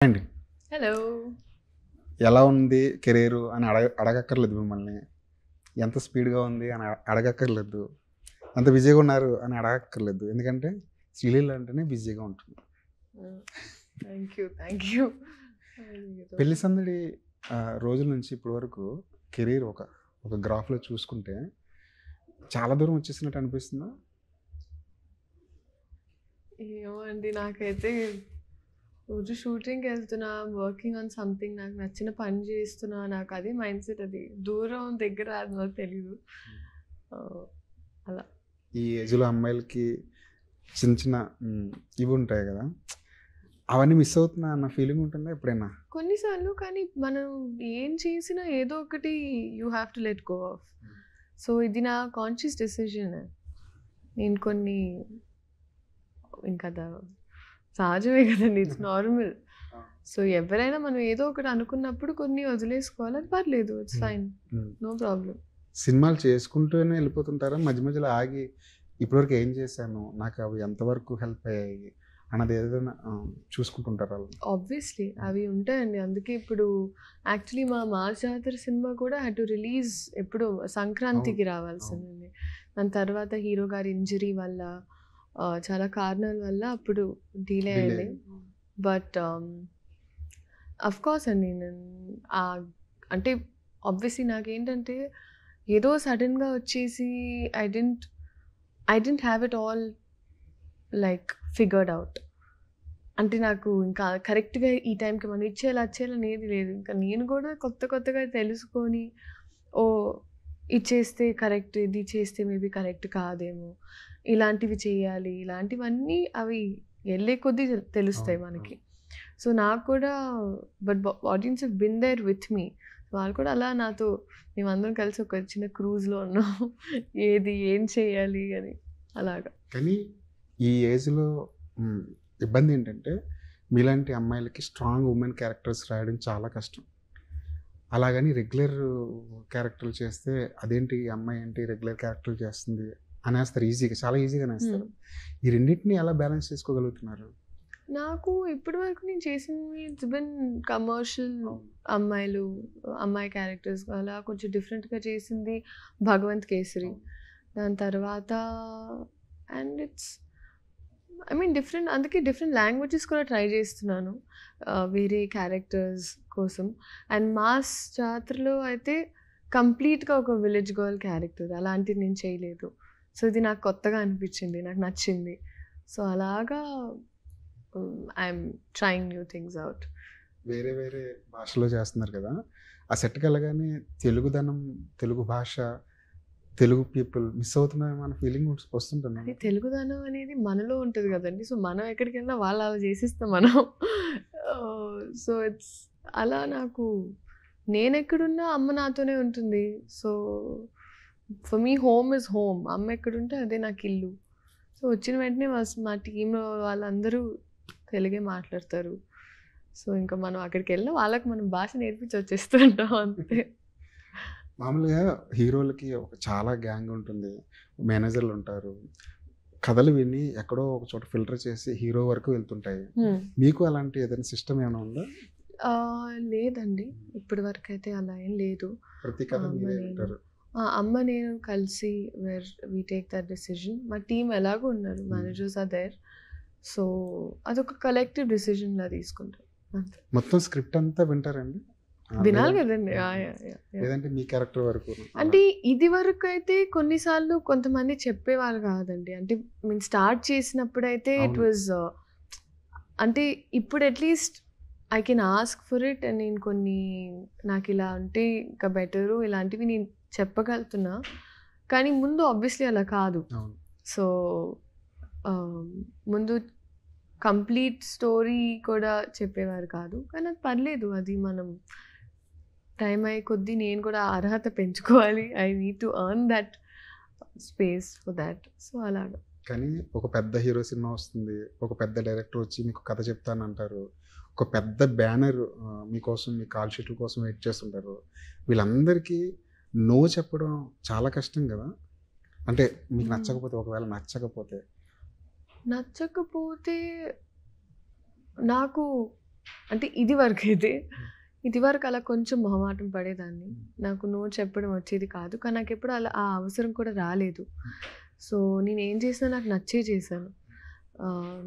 అండి. హలో. ఎలా ఉంది కెరీరు అని అడగక్కర్లేదు మిమ్మల్ని. ఎంత స్పీడ్‌గా ఉంది అని అడగక్కర్లేదు. ఎంత బిజీగా ఉన్నారు అని అడగక్కర్లేదు. ఎందుకంటే శ్రీలీల అంటేనే బిజీగా ఉంటుంది. Thank you. Thank you. పెళ్లి సందడి రోజుల నుంచి ఇప్పటి వరకు కెరీర్ ఒక గ్రాఫ్‌లో చూసుకుంటే చాలా దూరం వచ్చేసినట్టు అనిపిస్తుందా? ఏమో అండి, నాకైతే రోజు షూటింగ్కి వెళ్తున్నా, వర్కింగ్ ఆన్ సంథింగ్, నాకు నచ్చిన పని చేస్తున్నా, నాకు అదే మైండ్ సెట్. అది దూరం దగ్గర అది నాకు తెలీదు. అలా ఈ ఏజ్‌లో అమ్మాయిలకి చిన్న చిన్న ఇవి ఉంటాయి కదా, అవన్నీ మిస్ అవుతున్నా అన్న ఫీలింగ్ ఉంటుందా ఎప్పుడైనా? కొన్నిసార్లు. కానీ మనం ఏం చేసినా ఏదో ఒకటి you have to let go of. So ఇది నా కాన్షియస్ డెసిషన్. నేను కొన్ని ఇంకా సహజమే కదండి, ఇట్స్ నార్మల్. సో ఎవరైనా మనం ఏదో ఒకటి అనుకున్నప్పుడు కొన్ని వదిలేసుకోవాలి, అది పర్లేదు, ఇట్స్ ఫైన్, నో ప్రాబ్లం. సినిమాలు చేసుకుంటూనే వెళ్ళిపోతుంటారా? మధ్య మధ్యలో ఆగి ఇప్పటివరకు ఏం చేశాను, నాకు అవి ఎంతవరకు హెల్ప్ అయ్యాయి అన్నది ఏదైనా చూసుకుంటుంటారా? ఆబ్వియస్లీ అవి ఉంటాయండి. అందుకే ఇప్పుడు యాక్చువల్లీ మా జాతర సినిమా కూడా హ్యాడ్ టు రిలీజ్ ఎప్పుడు సంక్రాంతికి రావాల్సింది. దాని తర్వాత హీరో గారి ఇంజరీ వల్ల, చాలా కారణాల వల్ల అప్పుడు డిలే అయింది. బట్ అఫ్ కోర్స్ అండి, నేను అంటే ఆబ్వియస్లీ నాకేంటంటే ఏదో సడన్గా వచ్చేసి I didn't have it all like figured out. అంటే నాకు ఇంకా కరెక్ట్గా ఈ టైంకి మనం ఇచ్చేయాలని ఏది లేదు. ఇంకా నేను కూడా కొత్తగా తెలుసుకొని, ఓ ఇచ్చేస్తే కరెక్ట్, ఇది చేస్తే మేబీ కరెక్ట్ కాదేమో, ఇలాంటివి చేయాలి, ఇలాంటివన్నీ అవి వెళ్ళే కొద్దీ తెలుస్తాయి మనకి. సో నాకు కూడా but audience have been there with me. వాళ్ళు కూడా అలా నాతో, మేమందరం కలిసి ఒక చిన్న క్రూజ్లో ఉన్నాం, ఏం చేయాలి అని అలాగా. కానీ ఈ ఏజ్లో ఇబ్బంది ఏంటంటే, మీలాంటి అమ్మాయిలకి స్ట్రాంగ్ ఉమెన్ క్యారెక్టర్స్ రాయడం చాలా కష్టం. అలాగని రెగ్యులర్ క్యారెక్టర్లు చేస్తే అదేంటి ఈ అమ్మాయి ఏంటి రెగ్యులర్ క్యారెక్టర్లు చేస్తుంది అనేస్తారు, చాలా ఈజీగా అనేస్తారు. ఈ రెండింటిని ఎలా బ్యాలెన్స్ చేసుకోగలుగుతున్నారు? నాకు ఇప్పటి వరకు నేను చేసింది ఇట్స్ బిన్ కమర్షియల్ అమ్మాయి క్యారెక్టర్స్. అలా కొంచెం డిఫరెంట్గా చేసింది భగవంత్ కేసరి. దాని తర్వాత అండ్ ఇట్స్ డిఫరెంట్, అందుకే డిఫరెంట్ లాంగ్వేజెస్ కూడా ట్రై చేస్తున్నాను వేరే క్యారెక్టర్స్ కోసం. అండ్ మాస్ జాతరలో అయితే కంప్లీట్గా ఒక విలేజ్ గర్ల్ క్యారెక్టర్, అలాంటిది నేను చేయలేదు. సో ఇది నాకు కొత్తగా అనిపించింది, నాకు నచ్చింది. సో అలాగా I'm trying new things out. వేరే భాషలో చేస్తున్నారు కదా, ఆ సెట్కి వెళ్ళగానే తెలుగు భాష, తెలుగు పీపుల్ మిస్ అవుతున్నామో అన్న ఫీలింగ్ వస్తుంటుంది. అది తెలుగుదనం అనేది మనలో ఉంటుంది కదండి. సో మనం ఎక్కడికి వెళ్ళినా వాళ్ళు అలా చేసిస్తాం మనం. సో ఇట్స్ అలా నాకు, నేను ఎక్కడున్నా అమ్మ నాతోనే ఉంటుంది. So for me home is home. అమ్మ ఎక్కడుంటే అదే నాకు ఇల్లు. సో వచ్చిన వెంటనే మా టీంలో వాళ్ళందరూ తెలుగే మాట్లాడతారు. సో ఇంకా మనం అక్కడికి వెళ్ళినా వాళ్ళకి మనం భాష నేర్పించి వచ్చేస్తుంటాం అంతే. మామూలుగా హీరోలకి చాలా గ్యాంగ్ ఉంటుంది, మేనేజర్లు ఉంటారు, కథలు విని ఎక్కడో ఒక చోట ఫిల్టర్ చేసి హీరో వరకు వెళ్తుంటాయి. మీకు అలాంటి ఏదైనా సిస్టమ్ ఏమైనా ఉందా? లేదండి, ఇప్పటి వరకు అయితే అలా ఏం లేదు. ప్రతి కథ మీరే వింటారు? అమ్మ నేను కలిసి వి టేక్ దట్ డెసిషన్. మా టీం ఎలాగో ఉన్నారు, మేనేజర్స్ ఆర్ దేర్. సో అదొక కలెక్టివ్ డెసిషన్ లా తీసుకుంటాం అంతే. మొత్తం స్క్రిప్ట్ అంతా వింటారండి? వినాలి కదండి. లేదంటే మీ క్యారెక్టర్ వరకు? అంటే ఇది వరకు అయితే కొన్నిసార్లు కొంతమంది చెప్పేవాళ్ళు కాదండి. అంటే మేము స్టార్ట్ చేసినప్పుడైతే ఇట్ వాజ్ అంటే ఇప్పుడు at least I can ask for it. And నేను కొన్ని నాకు ఇలా ఉంటే ఇంకా బెటరు ఇలాంటివి నేను చెప్పగలుగుతున్నా. కానీ ముందు ఆబ్వియస్లీ అలా కాదు. సో ముందు కంప్లీట్ స్టోరీ కూడా చెప్పేవారు కాదు. కానీ అది పర్లేదు, అది మనం టైం అయ్యే కొద్దీ నేను కూడా అర్హత పెంచుకోవాలి. I need to earn that space for that. So అలాగా. కానీ ఒక పెద్ద హీరో సినిమా వస్తుంది, ఒక పెద్ద డైరెక్టర్ వచ్చి మీకు కథ చెప్తానంటారు, ఒక పెద్ద బ్యానర్ మీకోసం, మీ కాల్ షీట్ల కోసం వెయిట్ చేస్తుంటారు. వీళ్ళందరికీ నో చెప్పడం చాలా కష్టం కదా. అంటే మీకు నచ్చకపోతే, ఒకవేళ నచ్చకపోతే నాకు అంటే ఇది వరకు అలా కొంచెం మొహమాటం పడేదాన్ని. నాకు నో చెప్పడం వచ్చేది కాదు. కానీ నాకు ఎప్పుడు అలా ఆ అవసరం కూడా రాలేదు. సో నేనేం చేసినా నాకు నచ్చే చేశాను.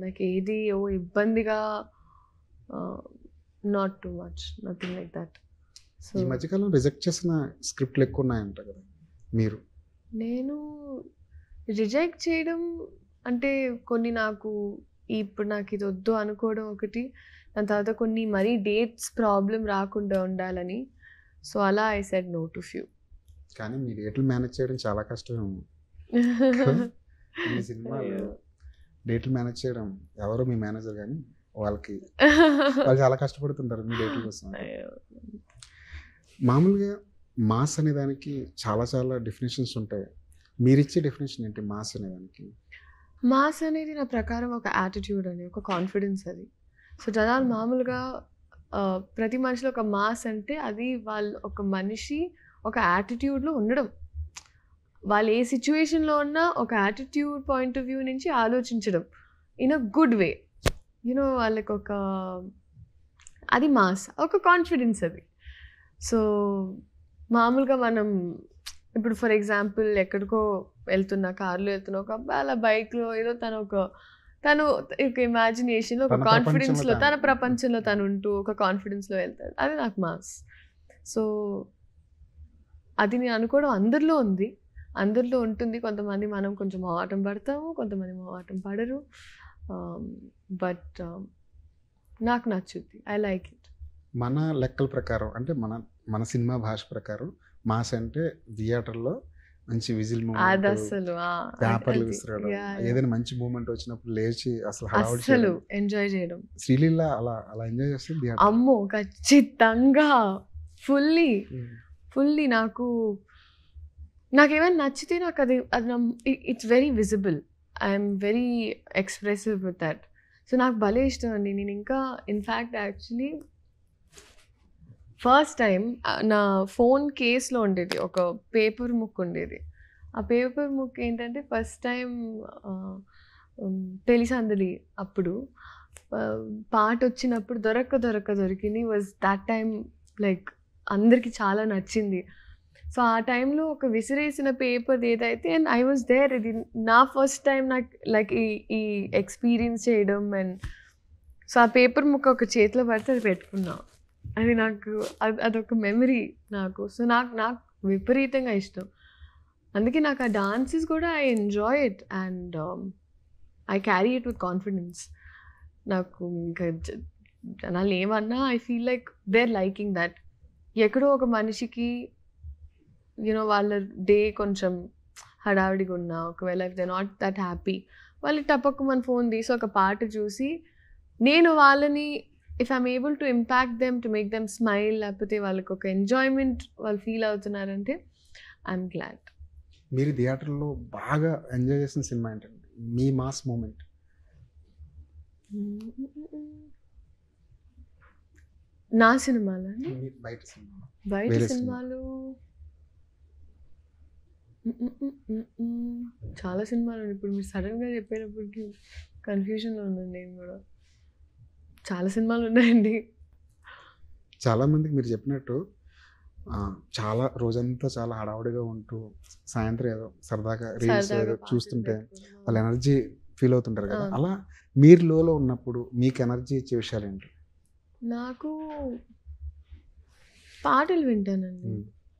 నాకు ఏది ఇబ్బందిగా not too much, nothing like that. So ఈ మధ్యకాలం రిజెక్ట్ చేసిన స్క్రిప్ట్లు ఎక్కువ ఉన్నాయంట కదా మీరు? నేను రిజెక్ట్ చేయడం అంటే కొన్ని నాకు ఇప్పుడు నాకు ఇది వద్దు అనుకోవడం ఒకటి, దాని తర్వాత కొన్ని మరీ డేట్స్ ప్రాబ్లం రాకుండా ఉండాలని. సో అలా I said no to few. కానీ మీ డేట్లు మేనేజ్ చేయడం చాలా కష్టం. ఈ సినిమాలు డేట్లు మేనేజ్ చేయడం ఎవరో మీ మేనేజర్ కానీ వాళ్ళు చాలా కష్టపడుతుంటారు మీ డేట్ల కోసం. మామూలుగా మాస్ అనే దానికి చాలా చాలా డెఫినేషన్స్ ఉంటాయి. మీరిచ్చే డెఫినేషన్ ఏంటి మాస్ అనే దానికి? మాస్ అనేది నా ప్రకారం ఒక యాటిట్యూడ్ అని, ఒక కాన్ఫిడెన్స్ అది. సో జనాలు మామూలుగా ప్రతి మనిషిలో ఒక మాస్ అంటే అది ఒక మనిషి ఒక యాటిట్యూడ్లో ఉండడం, వాళ్ళు ఏ సిచ్యువేషన్లో ఉన్నా ఒక యాటిట్యూడ్ పాయింట్ ఆఫ్ వ్యూ నుంచి ఆలోచించడం in a good way. You know వాళ్ళకి అది మాస్, ఒక కాన్ఫిడెన్స్ అది. సో మామూలుగా మనం ఇప్పుడు ఫర్ ఎగ్జాంపుల్ ఎక్కడికో వెళ్తున్నా, కార్లో వెళ్తున్నా, ఒక అబ్బాయి అలా బైక్లో ఏదో తను ఒక ఇమాజినేషన్లో, ఒక కాన్ఫిడెన్స్లో, తన ప్రపంచంలో తను ఉంటూ ఒక కాన్ఫిడెన్స్లో వెళ్తాడు. అది నాకు మాస్. సో అది నేను అనుకోవడం అందరిలో ఉంటుంది. కొంతమంది మనం కొంచెం మొహమాటం పడతాము, కొంతమంది మొహమాటం పడరు. బట్ నాకు నచ్చుద్ది, ఐ లైక్ ఇట్. మన లెక్కల ప్రకారం అంటే మన సినిమా భాష ప్రకారం మాస్ అంటే థియేటర్లో మంచి విజిల్ మూమెంట్, పేపర్లు విసిరడం, ఏదైనా మంచి మూమెంట్ వచ్చినప్పుడు లేచి అసలు ఎంజాయ్ చేయడం. శ్రీలీల అలా ఎంజాయ్ చేస్తుంది. అమ్మో ఖచ్చితంగా ఫుల్లీ నాకేమైనా నచ్చితే నాకు అది it's very visible. I'm very expressive with that. So నాకు భలే ఇష్టం అండి. నేను ఇంకా ఇన్ఫ్యాక్ట్ యాక్చువల్లీ ఫస్ట్ టైం నా ఫోన్ కేస్లో ఉండేది ఒక పేపర్ ముక్ ఉండేది. ఆ పేపర్ ముక్ ఏంటంటే ఫస్ట్ టైం తెలిసందలి అప్పుడు పాట వచ్చినప్పుడు దొరికింది. వాజ్ దట్ టైం లైక్ అందరికీ చాలా నచ్చింది. సో ఆ టైంలో ఒక విసిరేసిన పేపర్ ఏదైతే, అండ్ ఐ వాజ్ దేర్. ఇది నా ఫస్ట్ టైం నాకు లైక్ ఈ ఎక్స్పీరియన్స్ చేయడం. అండ్ సో ఆ పేపర్ ముక్క ఒక చేతిలో పడితే అది పెట్టుకున్నా. అది నాకు అదొక మెమరీ నాకు. సో నాకు విపరీతంగా ఇష్టం. అందుకే నాకు ఆ డాన్సెస్ కూడా I enjoy it and I carry it with confidence. నాకు ఇంకా జనాలు ఏమన్నా I feel like they are liking that. ఎక్కడో ఒక మనిషికి యూనో వాళ్ళ డే కొంచెం హడావిడిగా ఉన్నా, ఒకవేళ if they not that happy, వాళ్ళు టపక్కు మన ఫోన్ తీసి ఒక పాట చూసి నేను వాళ్ళని if I'm able to impact them, to make them smile, లేకపోతే వాళ్ళకి ఒక ఎంజాయ్మెంట్ వాళ్ళు ఫీల్ అవుతున్నారంటే ఐఎమ్ గ్లాడ్. మీరు థియేటర్లో బాగా ఎంజాయ్ చేసిన సినిమా ఏంటండి? మీ మాస్ మూమెంట్? నా సినిమాలు బయట సినిమాలు చాలా సినిమాలు. ఇప్పుడు మీరు సడన్గా చెప్పేటప్పటికి కన్ఫ్యూజన్లో ఉన్నాను నేను కూడా. చాలా సినిమాలు ఉన్నాయండి. చాలామందికి మీరు చెప్పినట్టు చాలా రోజంతా చాలా హడావుడిగా ఉంటూ సాయంత్రం ఏదో సరదాగా రీల్స్ ఏదో చూస్తుంటే వాళ్ళ ఎనర్జీ ఫీల్ అవుతుంటారు కదా. అలా మీరు లోలో ఉన్నప్పుడు మీకు ఎనర్జీ ఇచ్చే విషయాలు ఏంటి? నాకు పాటలు వింటానండి.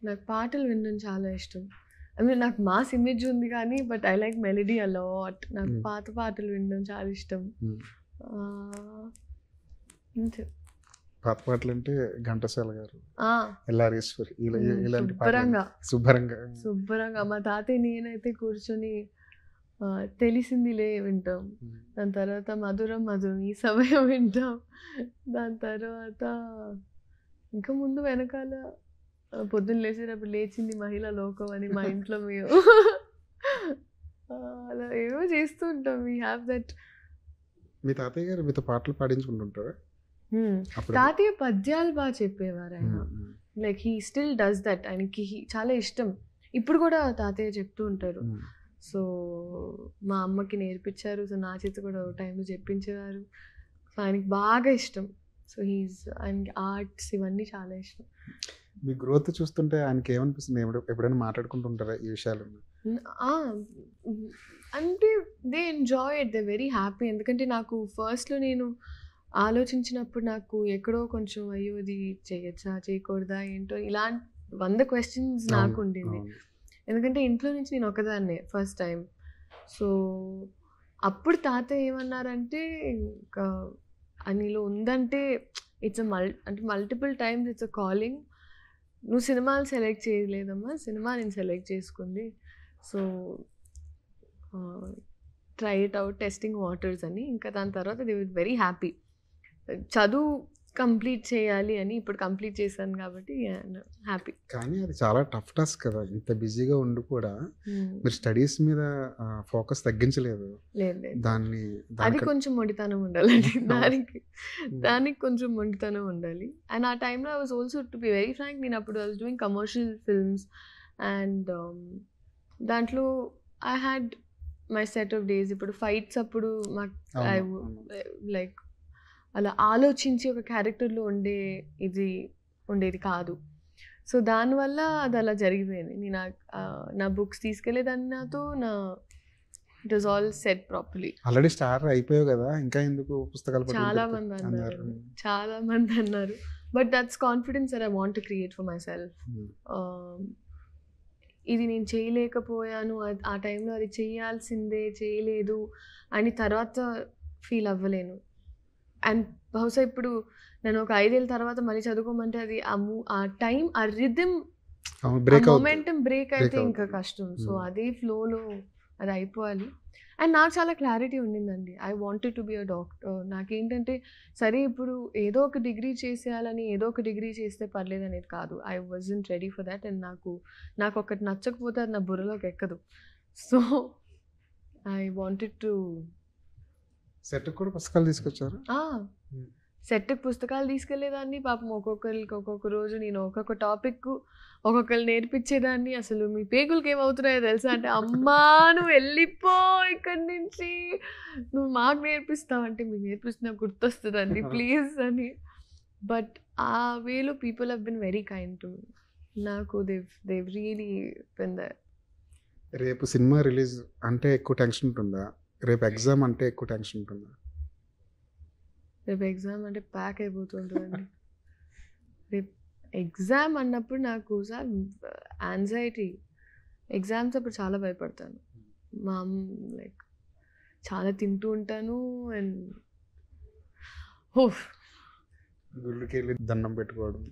నాకు పాటలు వినడం చాలా ఇష్టం. ఐ మీన్ నాకు మాస్ ఇమేజ్ ఉంది కానీ but I like melody a lot. నాకు పాత పాటలు వినడం చాలా ఇష్టం. పాత పాటలు అంటే ఘంటసాల గారు, ఎల్ఆర్ఈశ్వరి, ఇలాంటి శుభ్రంగా మా తాతయ్య నేనైతే కూర్చొని తెలిసిందిలే వింటాం. దాని తర్వాత మధురం ఈ సమయం వింటాం. దాని తర్వాత ఇంకా ముందు వెనకాల పొద్దున్న లేచేటప్పుడు లేచింది మహిళా లోకం అని మా ఇంట్లో మేము అలా ఏవో చేస్తూ ఉంటాం. We have that. మీ తాతయ్య గారు మీతో పాటలు పాడించుకుంటుంటారా? తాతయ్య పద్యాలు బాగా చెప్పేవారు ఆయన. Like he still does that. ఆయనకి చాలా ఇష్టం. ఇప్పుడు కూడా తాతయ్య చెప్తూ ఉంటారు. సో మా అమ్మకి నేర్పించారు. సో నా చేత కూడా టైంలో చెప్పించేవారు. సో ఆయనకి బాగా ఇష్టం. సో ఆయనకి ఆర్ట్స్ ఇవన్నీ చాలా ఇష్టం. మీ గ్రోత్ చూస్తుంటే ఆయనకి ఏమనిపిస్తుంది? ఎప్పుడైనా మాట్లాడుకుంటుంటారా ఈ విషయాలు? ఆ! అంటే they enjoy it, they very happy. ఎందుకంటే నాకు ఫస్ట్‌లో నేను ఆలోచించినప్పుడు నాకు ఎక్కడో కొంచెం అయ్యో! ఇది చేయొచ్చా? చేయకూడదా? ఏంటో ఇలాంటి 100 క్వెషన్స్ నాకు ఉండింది. ఎందుకంటే ఇంట్లో నుంచి నేను ఒకదాన్నే ఫస్ట్ టైం. సో, అప్పుడు తాతయ్య ఏమన్నారంటే ఇంకా నీలో ఉందంటే ఇట్స్ అంటే multiple times it's a calling. నువ్వు సినిమాలు సెలెక్ట్ చేయలేదమ్మా, సినిమా నేను సెలెక్ట్ చేసుకుంది. So try it out testing waters అని. ఇంకా దాని తర్వాత దే వర్ వెరీ హ్యాపీ. చదువు కంప్లీట్ చేయాలి అని ఇప్పుడు కంప్లీట్ చేశాను కాబట్టి హ్యాపీ. కానీ అది చాలా టఫ్ టాస్క్ కదా! ఇంత బిజీగా ఉండి కూడా మీరు స్టడీస్ మీద ఫోకస్ తగ్గించలేదు. లేదు దాన్ని అది కొంచెం మొండితనం ఉండాలండి. దానికి కొంచెం మొండితనం ఉండాలి. అండ్ ఆ టైంలో I was also to be very frank, నేను అప్పుడు I was doing commercial films and దాంట్లో I had my set of days. ఇప్పుడు ఫైట్స్ అప్పుడు మాకు లైక్ అలా ఆలోచించి ఒక క్యారెక్టర్లో ఉండేది కాదు. సో దానివల్ల అది అలా జరిగిపోయింది. నేను నా బుక్స్ తీసుకెళ్ళేదాన్ని నాతో, it was all set properly. Already star అయిపోయావు కదా, ఇంకా ఎందుకు పుస్తకాలు? చాలా మంది అన్నారు. But that's confidence that I want to create for my self. ఇది నేను చేయలేకపోయాను, ఆ టైంలో అది చేయాల్సిందే, చేయలేదు అని తర్వాత ఫీల్ అవ్వలేను. అండ్ బహుశా ఇప్పుడు నేను ఒక 5 ఏళ్ళ తర్వాత మళ్ళీ చదువుకోమంటే అది ఆ టైం, ఆ రిథమ్, మొమెంటం బ్రేక్ అయితే ఇంకా కష్టం. సో అదే ఫ్లోలో అది అయిపోవాలి. అండ్ నాకు చాలా క్లారిటీ ఉండిందండి. I wanted to be a doctor. నాకేంటంటే సరే ఇప్పుడు ఏదో ఒక డిగ్రీ చేసేయాలని, ఏదో ఒక డిగ్రీ చేస్తే పర్లేదు అనేది కాదు. I wasn't ready for that. And నాకు ఒకటి నచ్చకపోతే అది నా బుర్రలోకి ఎక్కదు. So I wanted to. సెట్‌కి కూడా పుస్తకాలు తీసుకొచ్చారు? సెట్‌కి పుస్తకాలు తీసుకెళ్లేదాన్ని. పాపం ఒక్కొక్కరికి ఒక్కొక్క రోజు నేను ఒక్కొక్క టాపిక్ ఒక్కొక్కరు నేర్పించేదాన్ని. అసలు మీ పేగులకి ఏమవుతున్నాయో తెలుసా అంటే, అమ్మా నువ్వు వెళ్ళిపో ఇక్కడి నుంచి, నువ్వు మాకు నేర్పిస్తావు అంటే, మీకు నేర్పిస్తున్నా గుర్తొస్తుందండి ప్లీజ్ అని. బట్ ఆ వేలో people have been very kind to me. నాకు దేవ్ రియలీ బిన్ దేర్. రేపు సినిమా రిలీజ్ అంటే ఎక్కువ టెన్షన్ ఉంటుందా? రేపు ఎగ్జామ్ అంటే ఎక్కువ టెన్షన్ ఉంటుందా? రేపు ఎగ్జామ్ అంటే ప్యాక్ అయిపోతుంటుందండి. రేపు ఎగ్జామ్ అన్నప్పుడు నాకు సార్ యాంగ్జైటీ. ఎగ్జామ్స్ అప్పుడు చాలా భయపడతాను. లైక్ చాలా తింటూ ఉంటాను. అండ్ గుళ్ళకి వెళ్ళి దండం పెట్టుకోవడం,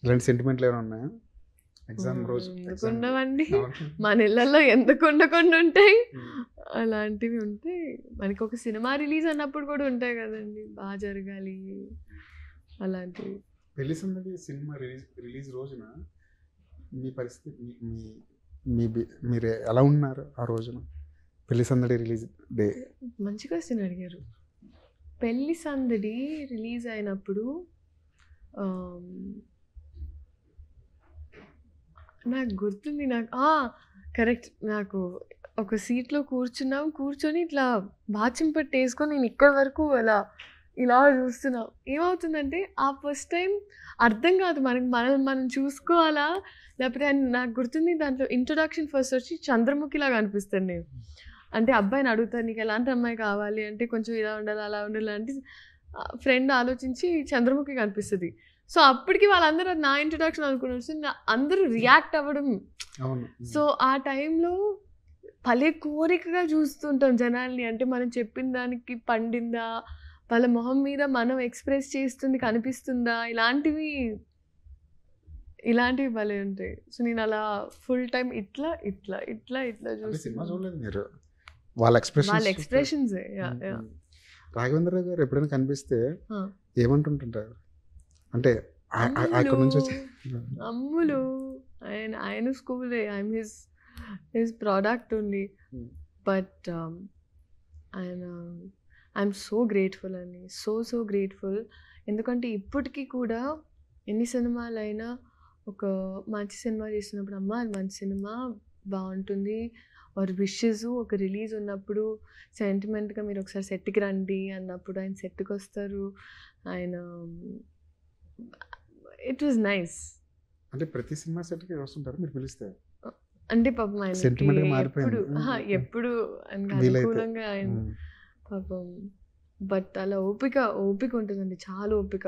ఇలాంటి సెంటిమెంట్లు ఏమైనా ఉన్నాయా ఎగ్జామ్ రోజు? ఎందుకు ఉండవండి, మన ఇళ్ళల్లో ఎందుకు ఉండకుండా ఉంటాయి. అలాంటివి ఉంటాయి. మనకి ఒక సినిమా రిలీజ్ అన్నప్పుడు కూడా ఉంటాయి కదండి, బాగా జరగాలి అలాంటివి. పెళ్లి సందడి సినిమా రిలీజ్ రోజున మీ పరిస్థితి, మీరు ఎలా ఉన్నారు ఆ రోజున? పెళ్లి సందడి రిలీజ్ డే. మంచి క్వశ్చన్ అడిగారు. పెళ్లి సందడి రిలీజ్ అయినప్పుడు నాకు గుర్తుంది. కరెక్ట్. నాకు ఒక సీట్లో కూర్చొని ఇట్లా బాచిం పట్టు వేసుకొని నేను ఇక్కడి వరకు ఇలా చూస్తున్నా. ఏమవుతుందంటే ఆ ఫస్ట్ టైం అర్థం కాదు మనం చూసుకోవాలా, లేకపోతే నాకు గుర్తుంది దాంట్లో ఇంట్రొడక్షన్ ఫస్ట్ వచ్చి చంద్రముఖిలాగా అనిపిస్తాను నేను. అంటే అబ్బాయిని అడుగుతాను, నీకు ఎలాంటి అమ్మాయి కావాలి అంటే, కొంచెం ఇలా ఉండాలి అలా ఉండాలి అంటే ఫ్రెండ్ ఆలోచించి చంద్రముఖి కనిపిస్తుంది. సో అప్పటికి వాళ్ళందరూ అది నా ఇంట్రొడక్షన్ అనుకున్నారు. సో అందరూ రియాక్ట్ అవ్వడం. సో ఆ టైంలో భలే కోరికగా చూస్తుంటాం జనాల్ని. అంటే మనం చెప్పిన దానికి పండిందా, వాళ్ళ మొహం మీద మనం ఎక్స్ప్రెస్ చేస్తుంది కనిపిస్తుందా, ఇలాంటివి భలే ఉంటాయి. సో నేను అలా ఫుల్ టైం ఇట్లా చూస్తున్నాను. వాళ్ళ ఎక్స్ప్రెషన్స్. రాఘవేంద్ర గారు ఎప్పుడైనా కనిపిస్తే ఏమంటుంటారు అంటే, అమ్ములు ఆయన school, I'm his product only. But I'm so grateful అండి, సో గ్రేట్ఫుల్. ఎందుకంటే ఇప్పటికీ కూడా ఎన్ని సినిమాలైనా ఒక మంచి సినిమా చేసినప్పుడు, అమ్మ అది మంచి సినిమా బాగుంటుంది, ఆర్ విషెస్ ఒక రిలీజ్ ఉన్నప్పుడు సెంటిమెంట్గా మీరు ఒకసారి సెట్కి రండి అన్నప్పుడు ఆయన సెట్కి వస్తారు. ఆయన ఇట్ వాజ్ నైస్. అంటే ప్రతి సినిమా సెట్కి వస్తుంటారు మీరు పిలిస్తే? అంటే పాపం ఆయనకి సెంటిమెంట్గా మారిపోయింది. ఎప్పుడు ఆయనకి వీలైతే. అనుకూలంగా ఆయన పాపం. బట్ అలా ఓపిక ఉంటుందండి, చాలా ఓపిక.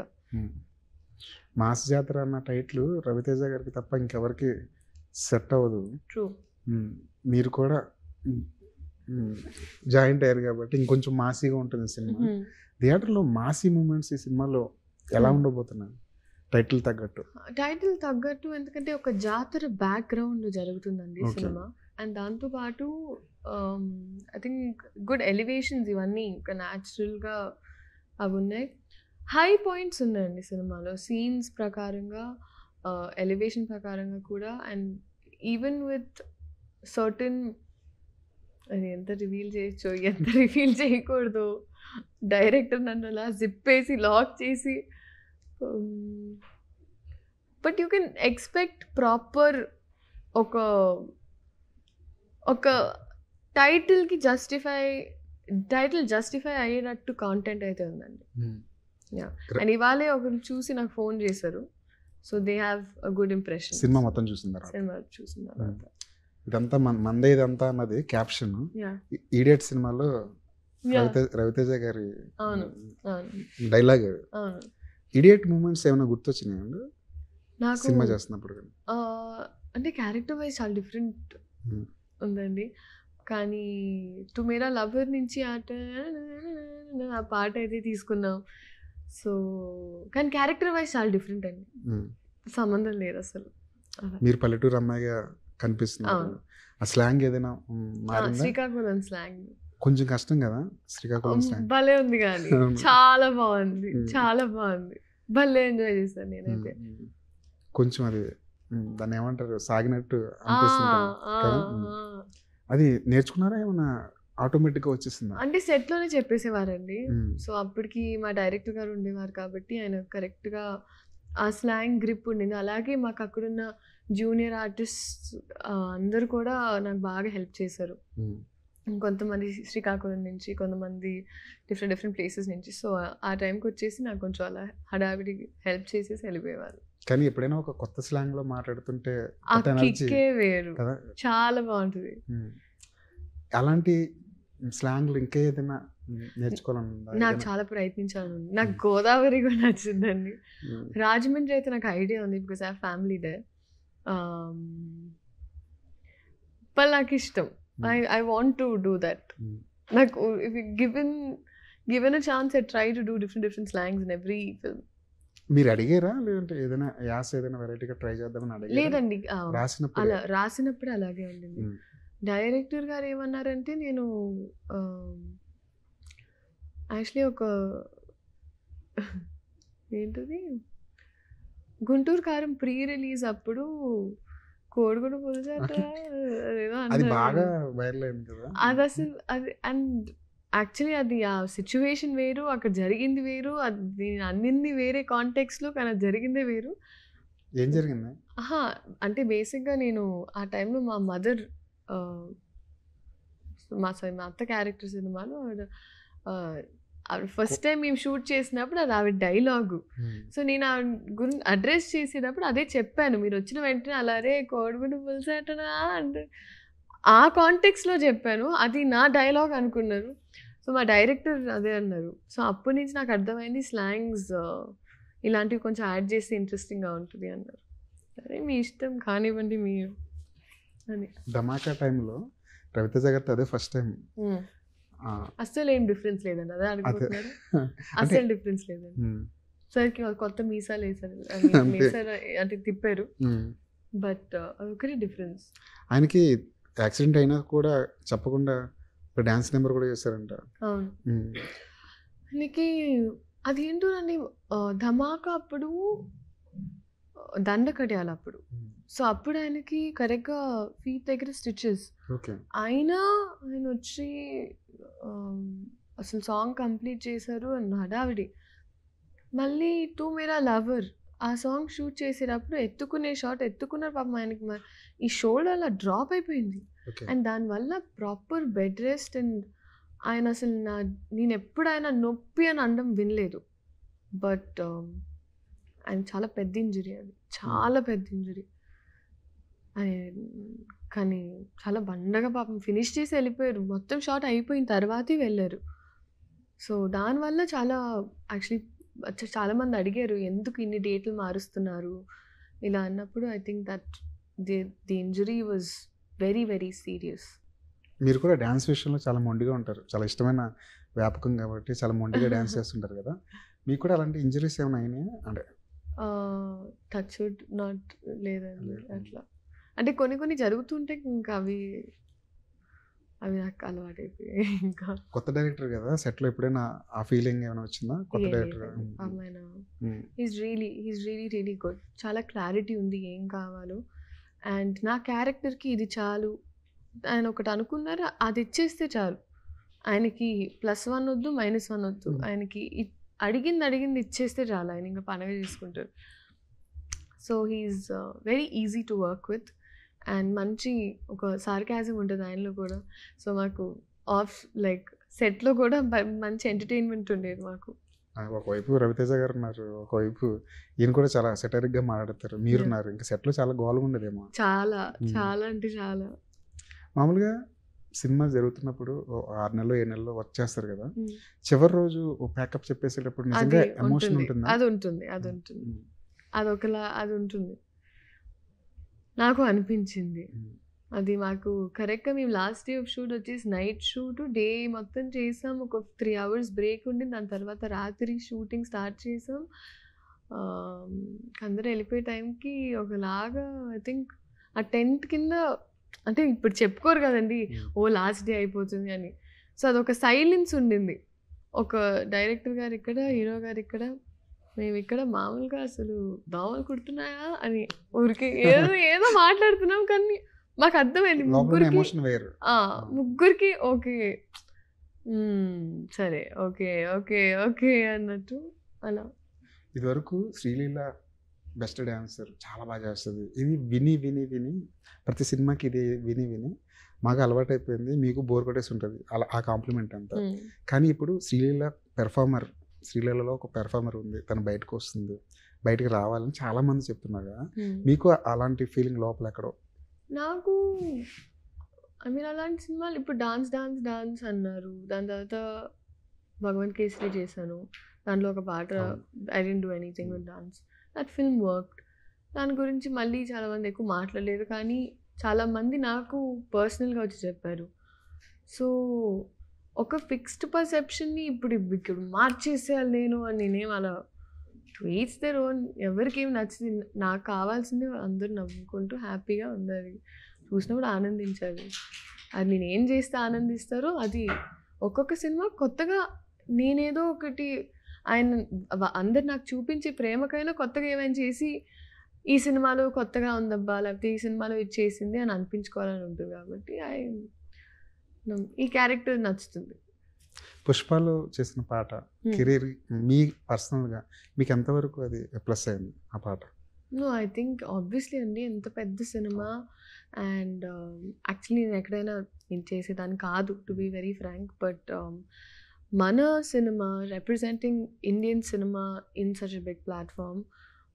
మాస్ జాతర అన్న టైటిల్ రవితేజ గారికి తప్ప ఇంకెవరికి సెట్ అవ్వదు. ట్రూ. మీరు కూడా జాయింట్ అయ్యారు కాబట్టి ఇంకొంచెం మాసీగా ఉంటుంది సినిమా. థియేటర్లో మాసీ మూమెంట్స్ ఈ సినిమాలో ఎలా ఉండబోతున్నాయి టైటిల్ తగ్గట్టు? ఎందుకంటే ఒక జాతర బ్యాక్గ్రౌండ్ జరుగుతుందండి సినిమా. అండ్ దాంతోపాటు ఐ థింక్ గుడ్ ఎలివేషన్స్ ఇవన్నీ ఇంకా న్యాచురల్గా అవి ఉన్నాయి. హై పాయింట్స్ ఉన్నాయండి సినిమాలో, సీన్స్ ప్రకారంగా, ఎలివేషన్ ప్రకారంగా కూడా. అండ్ ఈవెన్ విత్ సర్టన్, అది ఎంత రివీల్ చేయొచ్చో ఎంత రివీల్ చేయకూడదు, డైరెక్టర్ నన్ను అలా జిప్ వేసి లాక్ చేసి, but you can expect proper ఒక టైటిల్ జస్టిఫై అయ్యేటట్టు కాంటెంట్ అయితే ఉందండి. అండ్ ఇవాళే ఒకరు చూసి నాకు ఫోన్ చేశారు. So they have a good impression. Cinema మొత్తం చూసిన తర్వాత ఇదంతా మందే ఇదంతా అన్నది క్యాప్షన్. ఈడియట్ సినిమాలో రవితేజ గారి డైలాగ్. ఈడియట్ మూమెంట్స్ ఏమైనా గుర్తొచ్చినాయండి నాకు సినిమా చేస్తున్నప్పుడు? అంటే క్యారెక్టర్ వైజ్ చాలా డిఫరెంట్ ఉందండి. కానీ టు మేరా లవర్ నుంచి ఆ పాట అయితే తీసుకున్నాం. సో కానీ క్యారెక్టర్ వైజ్ చాలా డిఫరెంట్ అండి, సంబంధం లేదు అసలు. మీరు పల్లెటూరు అమ్మాయిగా కనిపిస్తున్నారు. ఆ స్లాంగ్ ఏదైనా మారిందా? శ్రీకాకుళం స్లాంగ్ కొంచెం కష్టం కదా శ్రీకాకుళం స్లాంగ్. భలే ఉంది కానీ చాలా బాగుంది, చాలా బాగుంది. భలే ఎంజాయ్ చేశాను నేనైతే. కొంచెం అది దాన్ని ఏమంటారు సాగినట్టు అనిపిస్తుంది. అది నేర్చుకున్నారా ఏమన్నా ఆటోమేటిక్గా వచ్చేసిందా? అంటే సెట్లోనే చెప్పేసేవారండి. సో అప్పటికి మా డైరెక్టర్ గారు ఉండేవారు కాబట్టి ఆయన కరెక్ట్గా ఆ స్లాంగ్ గ్రిప్ ఉండింది. అలాగే మాకు అక్కడున్న జూనియర్ ఆర్టిస్ట్ అందరూ కూడా నాకు బాగా హెల్ప్ చేశారు. కొంతమంది శ్రీకాకుళం నుంచి, కొంతమంది డిఫరెంట్ ప్లేసెస్ నుంచి. సో ఆ టైంకి వచ్చేసి నాకు కొంచెం అలా హడావిడి హెల్ప్ చేసేసి వెళ్ళిపోయేవారు. కానీ ఎప్పుడైనా ఒక కొత్త స్లాంగ్లో మాట్లాడుతుంటే ఆ కిక్కే వేరు, చాలా బాగుంటుంది. అలాంటి స్లాంగ్లు ఇంకా ఏదైనా నేర్చుకోవాలని నాకు చాలా ప్రయత్నించాను. నాకు గోదావరి కూడా నచ్చిందండి. రాజమండ్రి అయితే నాకు ఐడియా ఉంది, because I family they. but నాకు ఇష్టం. I want to do that. నాకు if given a chance I try to do different slangs in every film. మీరు అడిగారా లేదంటే ఏదైనా యాస ఏదైనా వెరైటీగా ట్రై చేద్దామని అడిగారా? లేదండి, రాసినప్పుడు అలాగే ఉండింది. డైరెక్టర్ గారు ఏమన్నారంటే, నేను యాక్చువల్లీ ఒక ఏంటది గుంటూరు కారం ప్రీ రిలీజ్ అప్పుడు కోడిగుడ్డు పులుసాట ఏదో అన్నారు. అది అసలు అది, అండ్ యాక్చువల్లీ అది ఆ సిచ్యువేషన్ వేరు, అక్కడ జరిగింది వేరు, అది అన్నింది వేరే కాంటెక్స్లో, కానీ అది జరిగిందే వేరు. ఏం జరిగింది? అంటే బేసిక్గా నేను ఆ టైంలో మా మదర్, మా అత్త క్యారెక్టర్ సినిమాలో ఫస్ట్ టైం మేము షూట్ చేసినప్పుడు అది ఆవిడ డైలాగు. సో నేను ఆవిడ గురించి అడ్రస్ చేసేటప్పుడు అదే చెప్పాను. మీరు వచ్చిన వెంటనే అలారే కోడిగుడ్డు పులుసాటనా అంటే ఆ కాంటెక్స్లో చెప్పాను. అది నా డైలాగ్ అనుకున్నారు. సో మా డైరెక్టర్ అదే అన్నారు. సో అప్పటి నుంచి నాకు అర్థమైంది స్లాంగ్స్ ఇలాంటివి కొంచెం యాడ్ చేస్తే ఇంట్రెస్టింగ్గా ఉంటుంది అన్నారు. సరే మీ ఇష్టం కానివ్వండి మీరు అని. ధమాకా టైంలో రవితేజ గారితో అదే ఫస్ట్ టైం. అస్సలు ఏం డిఫరెన్స్ లేదండి, అదే అనుకుంటున్నారు. అస్సలు డిఫరెన్స్ లేదండి. సరికి కొత్త మీసాలు వేసారు, మీసాలు అంటే తిప్పారు, బట్ అదొకటి డిఫరెన్స్. ఆయనకి యాక్సిడెంట్ అయినా కూడా చెప్పకుండా డాన్స్ నెంబర్ కూడా చేశారంట. అవును, ఆయనకి అదేంటోనండి ధమాకా అప్పుడు దండ కట్టాలి అప్పుడు. సో అప్పుడు ఆయనకి కరెక్ట్గా ఫీట్ దగ్గర స్టిచెస్ ఆయన వచ్చి అసలు సాంగ్ కంప్లీట్ చేశారు అండ్ హడావిడి. మళ్ళీ టూ మేరా లవర్ ఆ సాంగ్ షూట్ చేసేటప్పుడు ఎత్తుకునే షాట్ ఎత్తుకున్నారు పాపం. ఆయనకి ఈ షోల్డర్ అలా డ్రాప్ అయిపోయింది. ఓకే. అండ్ దానివల్ల ప్రాపర్ బెడ్ రెస్ట్ అండ్ ఆయన అసలు నేను ఎప్పుడైనా నొప్పి అని అనడం వినలేదు. బట్ ఆయన చాలా పెద్ద ఇంజరీ అది. చాలా పెద్ద ఇంజరీ. కానీ చాలా బండగా పాపం ఫినిష్ చేసి వెళ్ళిపోయారు. మొత్తం షాట్ అయిపోయిన తర్వాతే వెళ్ళారు. సో దానివల్ల చాలా యాక్చువల్లీ చాలామంది అడిగారు ఎందుకు ఇన్ని డేట్లు మారుస్తున్నారు ఇలా అన్నప్పుడు I think that the injury was very very serious. మీరు కూడా డ్యాన్స్ విషయంలో చాలా మొండిగా ఉంటారు. చాలా ఇష్టమైన వ్యాపకం కాబట్టి చాలా మొండిగా డ్యాన్స్ చేస్తుంటారు కదా. మీకు కూడా అలాంటి ఇంజరీస్ ఏమైనా అయినాయా? అంటే టచ్ వుడ్ నాట్ లేదండి అట్లా. అంటే కొన్ని జరుగుతుంటే ఇంకా అవి నాకు అలవాటు అయిపోయాయి. ఇంకా కొత్త డైరెక్టర్ కదా, సెట్లో ఎప్పుడైనా ఆ ఫీలింగ్ ఏమైనా వచ్చిందా? కొత్త డైరెక్టర్ అమ్మాయినా ఈజ్ రియలీ గుడ్. చాలా క్లారిటీ ఉంది ఏం కావాలో. అండ్ నా క్యారెక్టర్కి ఇది చాలు ఆయన ఒకటి అనుకున్నారు, అది ఇచ్చేస్తే చాలు. ఆయనకి +1 వద్దు, -1 వద్దు. ఆయనకి అడిగింది ఇచ్చేస్తే చాలు. ఆయన ఇంకా పండగ చేసుకుంటారు. So he's very easy to work with. And మంచి ఒక సార్కాజం ఉంటుంది ఆయనలో కూడా. సో మాకు సెట్లో కూడా మంచి ఎంటర్టైన్మెంట్ ఉండేది మాకు. ఒకవైపు రవితేజ గారు ఉన్నారు, ఒకవైపు ఈయన కూడా చాలా సెటరిక్గా మాట్లాడతారు. మీరున్నారు, ఇంకా సెట్లో చాలా గోల్గా ఉండేదేమో. చాలా అంటే చాలా. మామూలుగా సినిమా జరుగుతున్నప్పుడు 6 నెలలో 7 నెలలో వర్క్ చేస్తారు కదా, చివరి రోజు ప్యాకప్ చెప్పేసేటప్పుడు నిజంగా ఎమోషన్ ఉంటుంది. అది ఉంటుంది అది ఉంటుంది. నాకు అనిపించింది అది. మాకు కరెక్ట్గా మేము లాస్ట్ డే ఆఫ్ షూట్ వచ్చేసి నైట్ షూట్, డే మొత్తం చేసాం. ఒక 3 hours బ్రేక్ ఉండి దాని తర్వాత రాత్రి షూటింగ్ స్టార్ట్ చేసాం. అందరూ వెళ్ళిపోయే టైంకి ఒకలాగా ఐ థింక్ ఆ టెంట్ కింద, అంటే ఇప్పుడు చెప్పుకోరు కదండి లాస్ట్ డే అయిపోతుంది అని. సో అదొక సైలెన్స్ ఉండింది. ఒక డైరెక్టర్ గారు ఇక్కడ, హీరో గారు ఇక్కడ, మేము ఇక్కడ మామూలుగా అసలు దోమలు కుడుతున్నాయా అని ఊరికి ఏదో మాట్లాడుతున్నాం. కానీ మాకు అర్థమైంది ముగ్గురికి ఓకే సరే ఓకే అన్నట్టు అలా. ఇదివరకు శ్రీలీల బెస్ట్ డాన్సర్, చాలా బాగా చేస్తుంది. ఇది విని ప్రతి సినిమాకి ఇది విని మాకు అలవాటు అయిపోయింది. మీకు బోర్ కొట్టేసి ఉంటుంది అలా ఆ కాంప్లిమెంట్ అంతా. కానీ ఇప్పుడు శ్రీలీలలో ఒక పెర్ఫార్మర్ ఉంది, తను బయటకు వస్తుంది, బయటకు రావాలని చాలా మంది చెప్తున్నారు కదా. మీకు అలాంటి ఫీలింగ్ లోపల ఎక్కడో? నాకు అలాంటి సినిమాలు ఇప్పుడు డాన్స్ అన్నారు. దాని తర్వాత భగవంత్ కేసరి చేశాను. దాంట్లో ఒక పాట I don't do anything with dance. That film worked. దాని గురించి మళ్ళీ చాలామంది ఎక్కువ మాట్లాడలేదు. కానీ చాలామంది నాకు పర్సనల్గా వచ్చి చెప్పారు. సో ఒక ఫిక్స్డ్ పర్సెప్షన్ని ఇప్పుడు మార్చేసేయాలి నేను అని నేనేం అలా ఈచ్ దేర్ ఓన్. ఎవరికి ఏం నచ్చింది, నాకు కావాల్సింది అందరూ నవ్వుకుంటూ హ్యాపీగా ఉండాలి, చూసినప్పుడు ఆనందించాలి. అది నేను ఏం చేస్తే ఆనందిస్తారో అది. ఒక్కొక్క సినిమా కొత్తగా నేనేదో ఒకటి ఆయన అందరు నాకు చూపించే ప్రేమకైనా కొత్తగా ఏమైనా చేసి ఈ సినిమాలో కొత్తగా ఉందబ్బా, లేకపోతే ఈ సినిమాలో ఇది చేసింది అని అనిపించుకోవాలని ఉంటుంది. కాబట్టి ఈ క్యారెక్టర్ నచ్చుతుంది. పుష్పలో చేసిన పాట కెరీర్ మీ పర్సనల్గా మీకు ఎంతవరకు అది ప్లస్ అయింది ఆ పాట? నో, ఐ థింక్ ఆబ్వియస్లీ అండి, ఎంత పెద్ద సినిమా. అండ్ యాక్చువల్లీ నేను ఎక్కడైనా నేను చేసేదాన్ని కాదు, to be very frank. But మన cinema representing Indian cinema in such a big platform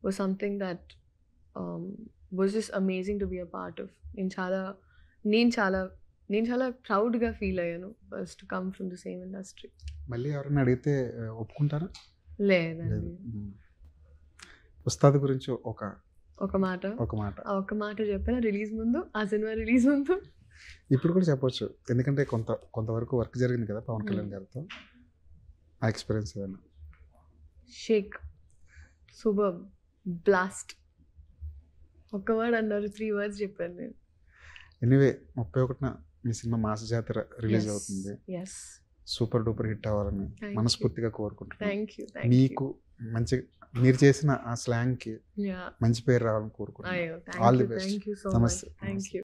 was something that was just amazing to be a part of. నేను చాలా ప్రౌడ్గా ఫీల్ అయ్యాను first to come from the same industry. మళ్ళీ ఎవరైనా అడిగితే ఒప్పుకుంటారా? లేదండి. ఉస్తాద్ గురించి ఒక మాట చెప్పిన రిలీజ్ ముందు, ఆ సినిమా రిలీజ్ ముందు, ఇప్పుడు కూడా చెప్పొచ్చు. ఎందుకంటే కొంతవరకు వర్క్ జరిగింది కదా పవన్ కళ్యాణ్ గారితో. ఆ ఎక్స్పీరియన్స్ ఏదైనా? Shake, super, blast. ఒక్క వర్డ్ అన్నారు, 3 words చెప్పాను నేను. ఎనీవే 31న మీ సినిమా మాస జాతర రిలీజ్ అవుతుంది. సూపర్ డూపర్ హిట్ అవ్వాలని మనస్ఫూర్తిగా కోరుకుంటున్నాను. మీకు మంచి, మీరు చేసిన ఆ స్లాంగ్కి మంచి పేరు రావాలని కోరుకుంటున్నాను. All the best. నమస్తే.